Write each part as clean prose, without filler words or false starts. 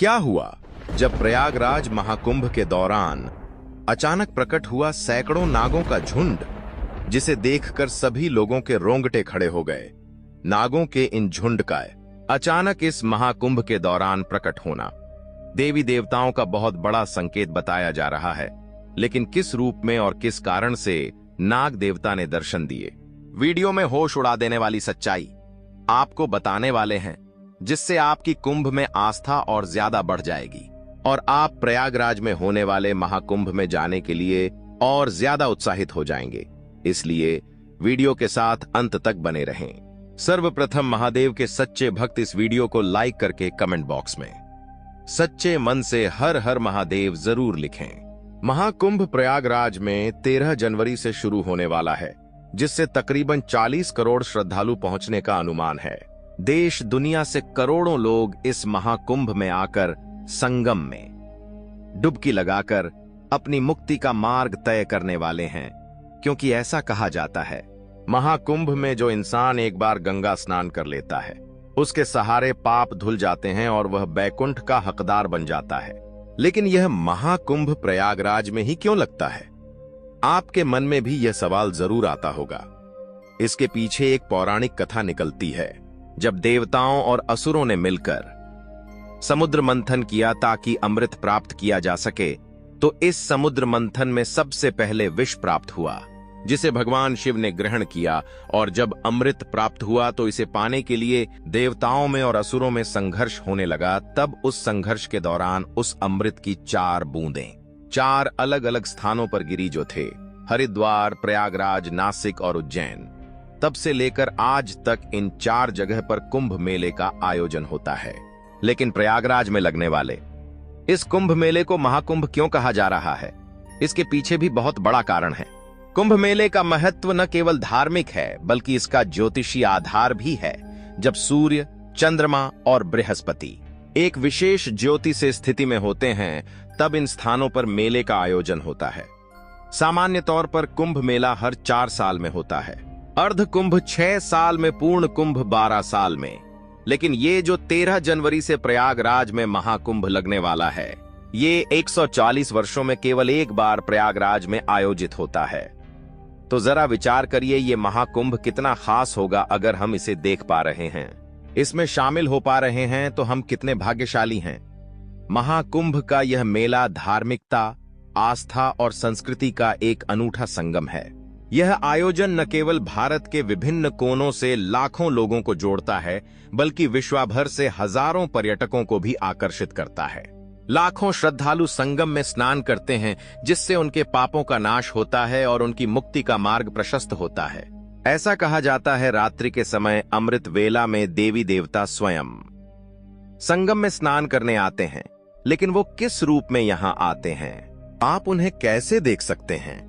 क्या हुआ जब प्रयागराज महाकुंभ के दौरान अचानक प्रकट हुआ सैकड़ों नागों का झुंड, जिसे देखकर सभी लोगों के रोंगटे खड़े हो गए। नागों के इन झुंड का अचानक इस महाकुंभ के दौरान प्रकट होना देवी देवताओं का बहुत बड़ा संकेत बताया जा रहा है। लेकिन किस रूप में और किस कारण से नाग देवता ने दर्शन दिए, वीडियो में होश उड़ा देने वाली सच्चाई आपको बताने वाले हैं, जिससे आपकी कुंभ में आस्था और ज्यादा बढ़ जाएगी और आप प्रयागराज में होने वाले महाकुंभ में जाने के लिए और ज्यादा उत्साहित हो जाएंगे। इसलिए वीडियो के साथ अंत तक बने रहें। सर्वप्रथम महादेव के सच्चे भक्त इस वीडियो को लाइक करके कमेंट बॉक्स में सच्चे मन से हर हर महादेव जरूर लिखें। महाकुंभ प्रयागराज में 13 जनवरी से शुरू होने वाला है, जिससे तकरीबन 40 करोड़ श्रद्धालु पहुंचने का अनुमान है। देश दुनिया से करोड़ों लोग इस महाकुंभ में आकर संगम में डुबकी लगाकर अपनी मुक्ति का मार्ग तय करने वाले हैं, क्योंकि ऐसा कहा जाता है महाकुंभ में जो इंसान एक बार गंगा स्नान कर लेता है, उसके सहारे पाप धुल जाते हैं और वह बैकुंठ का हकदार बन जाता है। लेकिन यह महाकुंभ प्रयागराज में ही क्यों लगता है? आपके मन में भी यह सवाल जरूर आता होगा। इसके पीछे एक पौराणिक कथा निकलती है। जब देवताओं और असुरों ने मिलकर समुद्र मंथन किया ताकि अमृत प्राप्त किया जा सके, तो इस समुद्र मंथन में सबसे पहले विष प्राप्त हुआ, जिसे भगवान शिव ने ग्रहण किया। और जब अमृत प्राप्त हुआ तो इसे पाने के लिए देवताओं में और असुरों में संघर्ष होने लगा। तब उस संघर्ष के दौरान उस अमृत की 4 बूंदें 4 अलग अलग स्थानों पर गिरी, जो थे हरिद्वार, प्रयागराज, नासिक और उज्जैन। तब से लेकर आज तक इन 4 जगह पर कुंभ मेले का आयोजन होता है। लेकिन प्रयागराज में लगने वाले इस कुंभ मेले को महाकुंभ क्यों कहा जा रहा है? इसके पीछे भी बहुत बड़ा कारण है। कुंभ मेले का महत्व न केवल धार्मिक है, बल्कि इसका ज्योतिषीय आधार भी है। जब सूर्य, चंद्रमा और बृहस्पति एक विशेष ज्योति से स्थिति में होते हैं, तब इन स्थानों पर मेले का आयोजन होता है। सामान्य तौर पर कुंभ मेला हर 4 साल में होता है, अर्ध कुंभ 6 साल में, पूर्ण कुंभ 12 साल में। लेकिन ये जो 13 जनवरी से प्रयागराज में महाकुंभ लगने वाला है, ये 140 वर्षों में केवल एक बार प्रयागराज में आयोजित होता है। तो जरा विचार करिए, ये महाकुंभ कितना खास होगा अगर हम इसे देख पा रहे हैं, इसमें शामिल हो पा रहे हैं, तो हम कितने भाग्यशाली हैं। महाकुंभ का यह मेला धार्मिकता, आस्था और संस्कृति का एक अनूठा संगम है। यह आयोजन न केवल भारत के विभिन्न कोनों से लाखों लोगों को जोड़ता है, बल्कि विश्वभर से हजारों पर्यटकों को भी आकर्षित करता है। लाखों श्रद्धालु संगम में स्नान करते हैं, जिससे उनके पापों का नाश होता है और उनकी मुक्ति का मार्ग प्रशस्त होता है। ऐसा कहा जाता है, रात्रि के समय अमृत वेला में देवी देवता स्वयं संगम में स्नान करने आते हैं। लेकिन वो किस रूप में यहाँ आते हैं? आप उन्हें कैसे देख सकते हैं?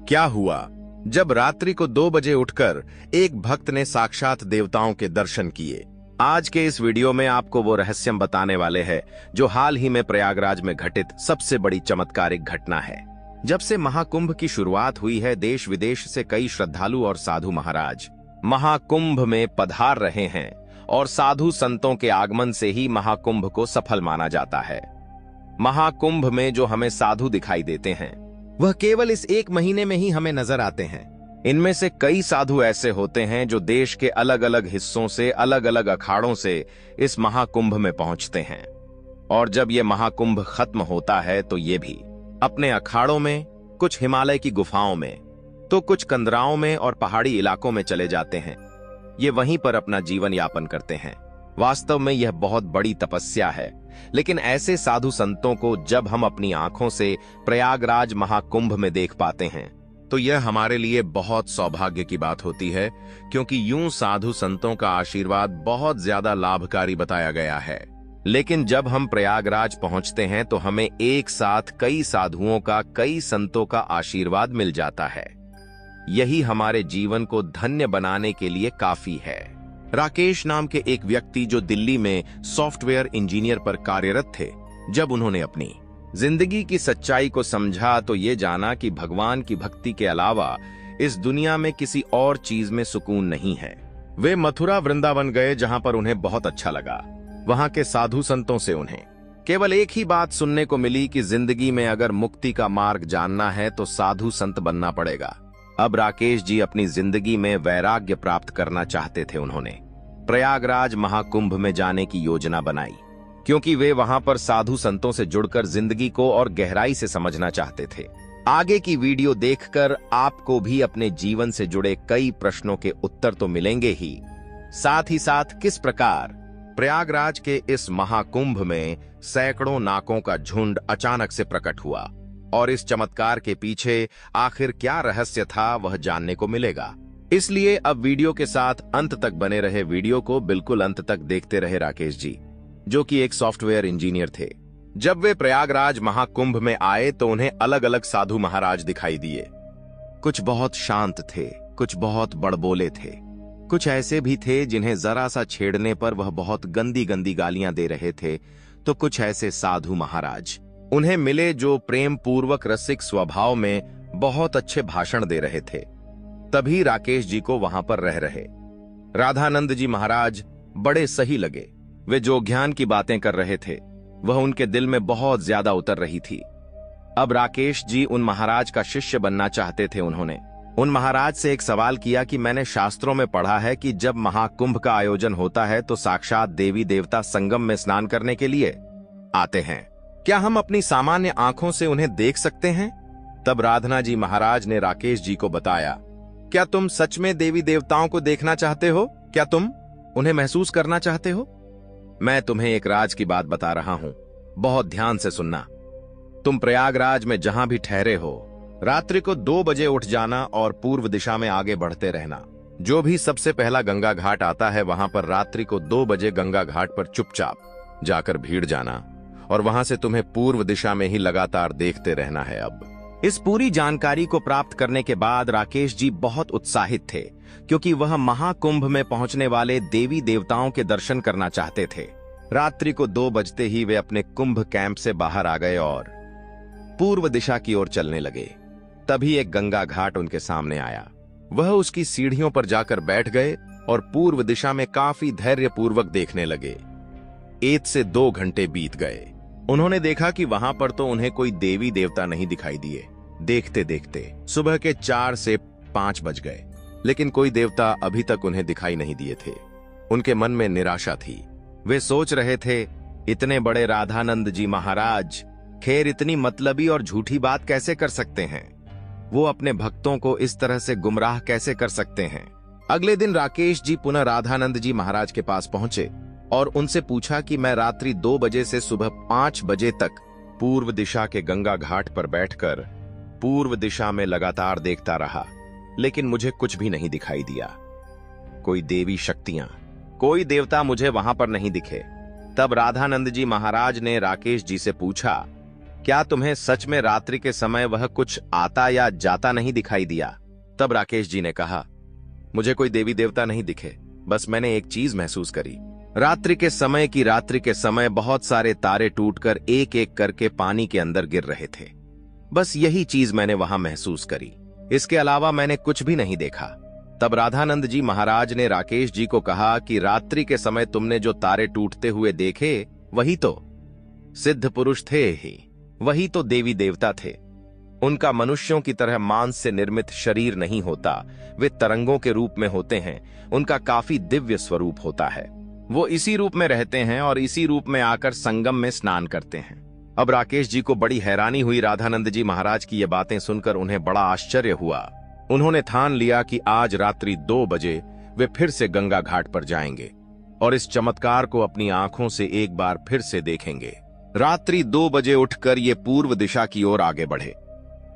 क्या हुआ जब रात्रि को 2 बजे उठकर एक भक्त ने साक्षात देवताओं के दर्शन किए? आज के इस वीडियो में आपको वो रहस्यम बताने वाले हैं, जो हाल ही में प्रयागराज में घटित सबसे बड़ी चमत्कारिक घटना है। जब से महाकुंभ की शुरुआत हुई है, देश विदेश से कई श्रद्धालु और साधु महाराज महाकुंभ में पधार रहे हैं, और साधु संतों के आगमन से ही महाकुंभ को सफल माना जाता है। महाकुंभ में जो हमें साधु दिखाई देते हैं, वह केवल इस 1 महीने में ही हमें नजर आते हैं। इनमें से कई साधु ऐसे होते हैं जो देश के अलग अलग हिस्सों से, अलग अलग अखाड़ों से इस महाकुंभ में पहुंचते हैं। और जब ये महाकुंभ खत्म होता है, तो ये भी अपने अखाड़ों में, कुछ हिमालय की गुफाओं में, तो कुछ कंदराओं में और पहाड़ी इलाकों में चले जाते हैं। ये वहीं पर अपना जीवन यापन करते हैं। वास्तव में यह बहुत बड़ी तपस्या है। लेकिन ऐसे साधु संतों को जब हम अपनी आंखों से प्रयागराज महाकुंभ में देख पाते हैं, तो यह हमारे लिए बहुत सौभाग्य की बात होती है, क्योंकि यूं साधु संतों का आशीर्वाद बहुत ज्यादा लाभकारी बताया गया है। लेकिन जब हम प्रयागराज पहुंचते हैं, तो हमें एक साथ कई साधुओं का, कई संतों का आशीर्वाद मिल जाता है। यही हमारे जीवन को धन्य बनाने के लिए काफी है। राकेश नाम के एक व्यक्ति, जो दिल्ली में सॉफ्टवेयर इंजीनियर पर कार्यरत थे, जब उन्होंने अपनी जिंदगी की सच्चाई को समझा, तो ये जाना कि भगवान की भक्ति के अलावा इस दुनिया में किसी और चीज में सुकून नहीं है। वे मथुरा वृंदावन गए, जहां पर उन्हें बहुत अच्छा लगा। वहां के साधु संतों से उन्हें केवल एक ही बात सुनने को मिली कि जिंदगी में अगर मुक्ति का मार्ग जानना है तो साधु संत बनना पड़ेगा। अब राकेश जी अपनी जिंदगी में वैराग्य प्राप्त करना चाहते थे। उन्होंने प्रयागराज महाकुंभ में जाने की योजना बनाई, क्योंकि वे वहां पर साधु संतों से जुड़कर जिंदगी को और गहराई से समझना चाहते थे। आगे की वीडियो देखकर आपको भी अपने जीवन से जुड़े कई प्रश्नों के उत्तर तो मिलेंगे ही साथ किस प्रकार प्रयागराज के इस महाकुंभ में सैकड़ों नाकों का झुंड अचानक से प्रकट हुआ और इस चमत्कार के पीछे आखिर क्या रहस्य था वह जानने को मिलेगा। इसलिए अब वीडियो के साथ अंत तक बने रहे। वीडियो को बिल्कुल अंत तक देखते रहे राकेश जी, जो कि एक सॉफ्टवेयर इंजीनियर थे। जब वे प्रयागराज महाकुंभ में आए तो उन्हें अलग अलग साधु महाराज दिखाई दिए। कुछ बहुत शांत थे, कुछ बहुत बड़बोले थे, कुछ ऐसे भी थे जिन्हें जरा सा छेड़ने पर वह बहुत गंदी गंदी गालियां दे रहे थे। तो कुछ ऐसे साधु महाराज उन्हें मिले जो प्रेम पूर्वक रसिक स्वभाव में बहुत अच्छे भाषण दे रहे थे। तभी राकेश जी को वहां पर रह रहे राधानंद जी महाराज बड़े सही लगे। वे जो ज्ञान की बातें कर रहे थे वह उनके दिल में बहुत ज्यादा उतर रही थी। अब राकेश जी उन महाराज का शिष्य बनना चाहते थे। उन्होंने उन महाराज से एक सवाल किया कि मैंने शास्त्रों में पढ़ा है कि जब महाकुंभ का आयोजन होता है तो साक्षात देवी देवता संगम में स्नान करने के लिए आते हैं। क्या हम अपनी सामान्य आंखों से उन्हें देख सकते हैं? तब राधना जी महाराज ने राकेश जी को बताया, क्या तुम सच में देवी देवताओं को देखना चाहते हो? क्या तुम उन्हें महसूस करना चाहते हो? मैं तुम्हें एक राज की बात बता रहा हूं, बहुत ध्यान से सुनना। तुम प्रयागराज में जहां भी ठहरे हो, रात्रि को 2 बजे उठ जाना और पूर्व दिशा में आगे बढ़ते रहना। जो भी सबसे पहला गंगा घाट आता है वहां पर रात्रि को 2 बजे गंगा घाट पर चुपचाप जाकर भीड़ जाना और वहां से तुम्हें पूर्व दिशा में ही लगातार देखते रहना है। अब इस पूरी जानकारी को प्राप्त करने के बाद राकेश जी बहुत उत्साहित थे, क्योंकि वह महाकुंभ में पहुंचने वाले देवी देवताओं के दर्शन करना चाहते थे। रात्रि को 2 बजते ही वे अपने कुंभ कैंप से बाहर आ गए और पूर्व दिशा की ओर चलने लगे। तभी एक गंगा घाट उनके सामने आया। वह उसकी सीढ़ियों पर जाकर बैठ गए और पूर्व दिशा में काफी धैर्यपूर्वक देखने लगे। 1 से 2 घंटे बीत गए। उन्होंने देखा कि वहां पर तो उन्हें कोई देवी देवता नहीं दिखाई दिए। देखते देखते सुबह के 4 से 5 बज गए, लेकिन कोई देवता अभी तक उन्हें दिखाई नहीं दिए थे। उनके मन में निराशा थी। वे सोच रहे थे, इतने बड़े राधानंद जी महाराज खैर इतनी मतलबी और झूठी बात कैसे कर सकते हैं? वो अपने भक्तों को इस तरह से गुमराह कैसे कर सकते हैं? अगले दिन राकेश जी पुनः राधानंद जी महाराज के पास पहुंचे और उनसे पूछा कि मैं रात्रि 2 बजे से सुबह 5 बजे तक पूर्व दिशा के गंगा घाट पर बैठकर पूर्व दिशा में लगातार देखता रहा, लेकिन मुझे कुछ भी नहीं दिखाई दिया। कोई देवी शक्तियां, कोई देवता मुझे वहां पर नहीं दिखे। तब राधानंद जी महाराज ने राकेश जी से पूछा, क्या तुम्हें सच में रात्रि के समय वह कुछ आता या जाता नहीं दिखाई दिया? तब राकेश जी ने कहा, मुझे कोई देवी देवता नहीं दिखे, बस मैंने एक चीज महसूस करी। रात्रि के समय बहुत सारे तारे टूटकर एक एक करके पानी के अंदर गिर रहे थे। बस यही चीज मैंने वहां महसूस करी, इसके अलावा मैंने कुछ भी नहीं देखा। तब राधानंद जी महाराज ने राकेश जी को कहा कि रात्रि के समय तुमने जो तारे टूटते हुए देखे वही तो सिद्ध पुरुष थे ही, वही तो देवी देवता थे। उनका मनुष्यों की तरह मांस से निर्मित शरीर नहीं होता, वे तरंगों के रूप में होते हैं। उनका काफी दिव्य स्वरूप होता है। वो इसी रूप में रहते हैं और इसी रूप में आकर संगम में स्नान करते हैं। अब राकेश जी को बड़ी हैरानी हुई। राधानंद जी महाराज की ये बातें सुनकर उन्हें बड़ा आश्चर्य हुआ। उन्होंने ठान लिया कि आज रात्रि 2 बजे वे फिर से गंगा घाट पर जाएंगे और इस चमत्कार को अपनी आंखों से एक बार फिर से देखेंगे। रात्रि 2 बजे उठकर ये पूर्व दिशा की ओर आगे बढ़े।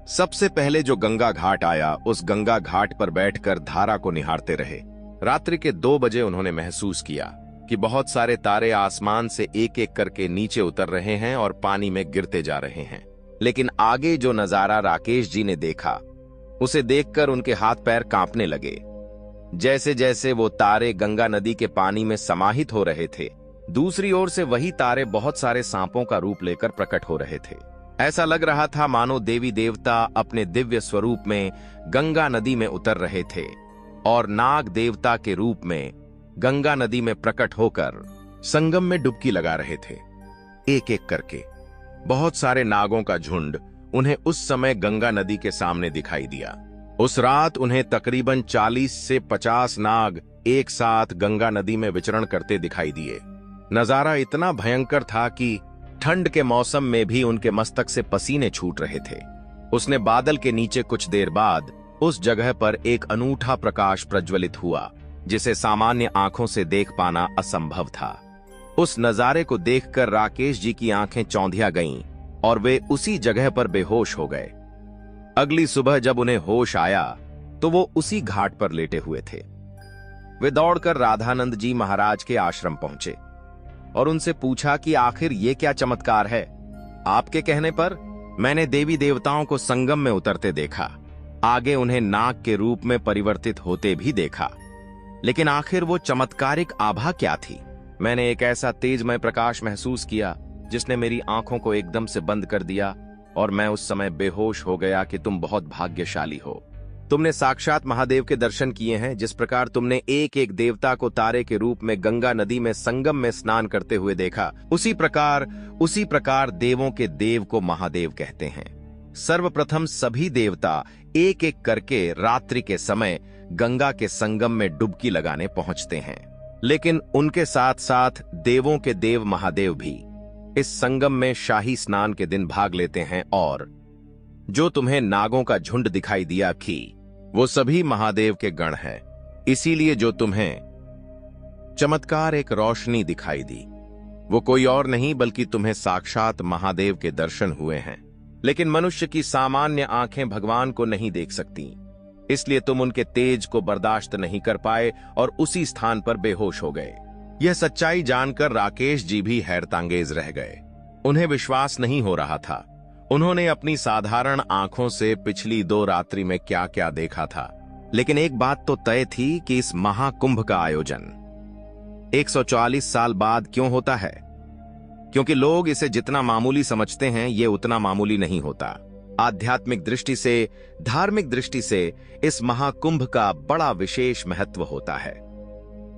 सबसे पहले जो गंगा घाट आया, उस गंगा घाट पर बैठकर धारा को निहारते रहे। रात्रि के 2 बजे उन्होंने महसूस किया कि बहुत सारे तारे आसमान से एक एक करके नीचे उतर रहे हैं और पानी में गिरते जा रहे हैं। लेकिन आगे जो नजारा राकेश जी ने देखा, उसे देखकर उनके हाथ पैर कांपने लगे। जैसे जैसे वो तारे गंगा नदी के पानी में समाहित हो रहे थे, दूसरी ओर से वही तारे बहुत सारे सांपों का रूप लेकर प्रकट हो रहे थे। ऐसा लग रहा था मानो देवी देवता अपने दिव्य स्वरूप में गंगा नदी में उतर रहे थे और नाग देवता के रूप में गंगा नदी में प्रकट होकर संगम में डुबकी लगा रहे थे। एक एक करके। बहुत सारे नागों का झुंड उन्हें उस समय गंगा नदी के सामने दिखाई दिया। उस रात उन्हें तकरीबन 40 से 50 नाग एक साथ गंगा नदी में विचरण करते दिखाई दिए। नजारा इतना भयंकर था कि ठंड के मौसम में भी उनके मस्तक से पसीने छूट रहे थे। उसने बादल के नीचे कुछ देर बाद उस जगह पर एक अनूठा प्रकाश प्रज्वलित हुआ जिसे सामान्य आंखों से देख पाना असंभव था। उस नजारे को देखकर राकेश जी की आंखें चौंधिया गईं और वे उसी जगह पर बेहोश हो गए। अगली सुबह जब उन्हें होश आया तो वो उसी घाट पर लेटे हुए थे। वे दौड़कर राधानंद जी महाराज के आश्रम पहुंचे और उनसे पूछा कि आखिर ये क्या चमत्कार है। आपके कहने पर मैंने देवी देवताओं को संगम में उतरते देखा, आगे उन्हें नाग के रूप में परिवर्तित होते भी देखा, लेकिन आखिर वो चमत्कारिक आभा क्या थी। मैंने एक ऐसा तेजमय प्रकाश महसूस किया जिसने मेरी आंखों को एकदम से बंद कर दिया और मैं उस समय बेहोश हो गया कि तुम बहुत भाग्यशाली हो। तुमने साक्षात महादेव के दर्शन किए हैं। जिस प्रकार तुमने एक एक देवता को तारे के रूप में गंगा नदी में संगम में स्नान करते हुए देखा, उसी प्रकार देवों के देव को महादेव कहते हैं। सर्वप्रथम सभी देवता एक एक करके रात्रि के समय गंगा के संगम में डुबकी लगाने पहुंचते हैं, लेकिन उनके साथ साथ देवों के देव महादेव भी इस संगम में शाही स्नान के दिन भाग लेते हैं। और जो तुम्हें नागों का झुंड दिखाई दिया कि वो सभी महादेव के गण हैं। इसीलिए जो तुम्हें चमत्कार एक रोशनी दिखाई दी वो कोई और नहीं बल्कि तुम्हें साक्षात महादेव के दर्शन हुए हैं। लेकिन मनुष्य की सामान्य आंखें भगवान को नहीं देख सकती, इसलिए तुम उनके तेज को बर्दाश्त नहीं कर पाए और उसी स्थान पर बेहोश हो गए। यह सच्चाई जानकर राकेश जी भी हैरतांगेज रह गए। उन्हें विश्वास नहीं हो रहा था। उन्होंने अपनी साधारण आंखों से पिछली 2 रात्रि में क्या क्या देखा था, लेकिन एक बात तो तय थी कि इस महाकुंभ का आयोजन 140 साल बाद क्यों होता है, क्योंकि लोग इसे जितना मामूली समझते हैं ये उतना मामूली नहीं होता। आध्यात्मिक दृष्टि से, धार्मिक दृष्टि से इस महाकुंभ का बड़ा विशेष महत्व होता है।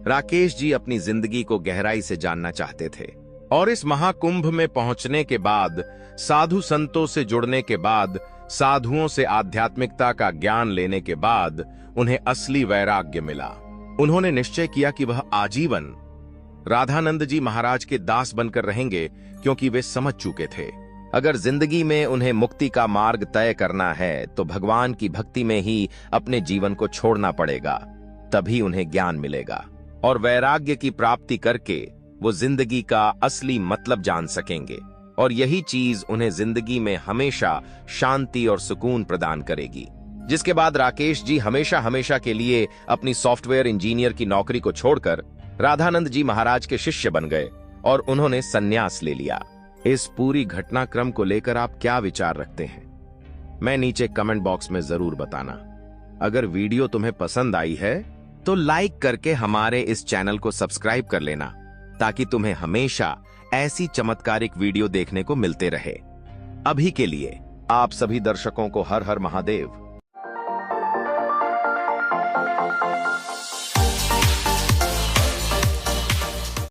राकेश जी अपनी जिंदगी को गहराई से जानना चाहते थे और इस महाकुंभ में पहुंचने के बाद, साधु संतों से जुड़ने के बाद, साधुओं से आध्यात्मिकता का ज्ञान लेने के बाद उन्हें असली वैराग्य मिला। उन्होंने निश्चय किया कि वह आजीवन राधानंद जी महाराज के दास बनकर रहेंगे, क्योंकि वे समझ चुके थे अगर जिंदगी में उन्हें मुक्ति का मार्ग तय करना है तो भगवान की भक्ति में ही अपने जीवन को छोड़ना पड़ेगा, तभी उन्हें ज्ञान मिलेगा और वैराग्य की प्राप्ति करके वो जिंदगी का असली मतलब जान सकेंगे और यही चीज उन्हें जिंदगी में हमेशा शांति और सुकून प्रदान करेगी। जिसके बाद राकेश जी हमेशा हमेशा के लिए अपनी सॉफ्टवेयर इंजीनियर की नौकरी को छोड़कर राधानंद जी महाराज के शिष्य बन गए और उन्होंने संन्यास ले लिया। इस पूरी घटनाक्रम को लेकर आप क्या विचार रखते हैं, मैं नीचे कमेंट बॉक्स में जरूर बताना। अगर वीडियो तुम्हें पसंद आई है तो लाइक करके हमारे इस चैनल को सब्सक्राइब कर लेना, ताकि तुम्हें हमेशा ऐसी चमत्कारिक वीडियो देखने को मिलते रहे। अभी के लिए आप सभी दर्शकों को हर हर महादेव।